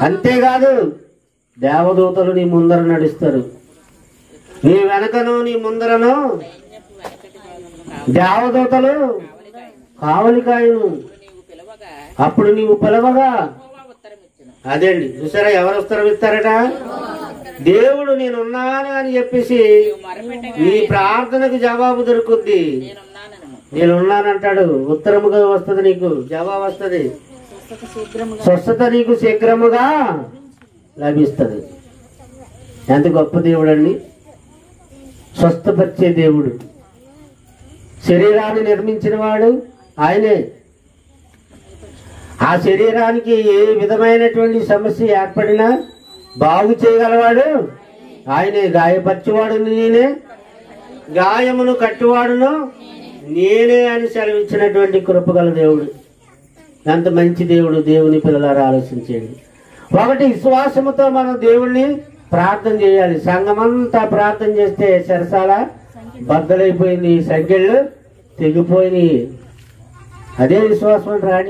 అంతేకాదు దేవదూతలు నీ ముందర నడుస్తారు, నీ వెనకను నీ ముందరను దేవదూతలు కావలికాయను. అప్పుడు నీవు పిలవగా అదేండి చూసారా, ఎవరు ఉత్తరం ఇస్తారట? దేవుడు నేనున్నాను అని చెప్పేసి నీ ప్రార్థనకు జవాబు దొరుకుద్ది. నేనున్నానంటాడు, ఉత్తరముగా వస్తుంది, నీకు జవాబు వస్తుంది, స్వస్థత నీకు శీఘ్రముగా లభిస్తుంది. ఎంత గొప్ప దేవుడు అండి! స్వస్థపరిచే దేవుడు, శరీరాన్ని నిర్మించిన వాడు ఆయనే. ఆ శరీరానికి ఏ విధమైనటువంటి సమస్య ఏర్పడినా బాగు చేయగలవాడు ఆయనే. గాయపరచువాడు నేనే, గాయమును కట్టువాడును నేనే అని సెలవిచ్చినటువంటి కృపగల దేవుడు. ఎంత మంచి దేవుడు! దేవుని పిల్లలారా ఆలోచించండి. ఒకటి, విశ్వాసముతో మనం దేవుణ్ణి ప్రార్థన చేయాలి. సంఘమంతా ప్రార్థన చేస్తే సరసాల బద్దలైపోయింది, సంఖ్యలు తెగిపోయినాయి. అదే విశ్వాసం రాని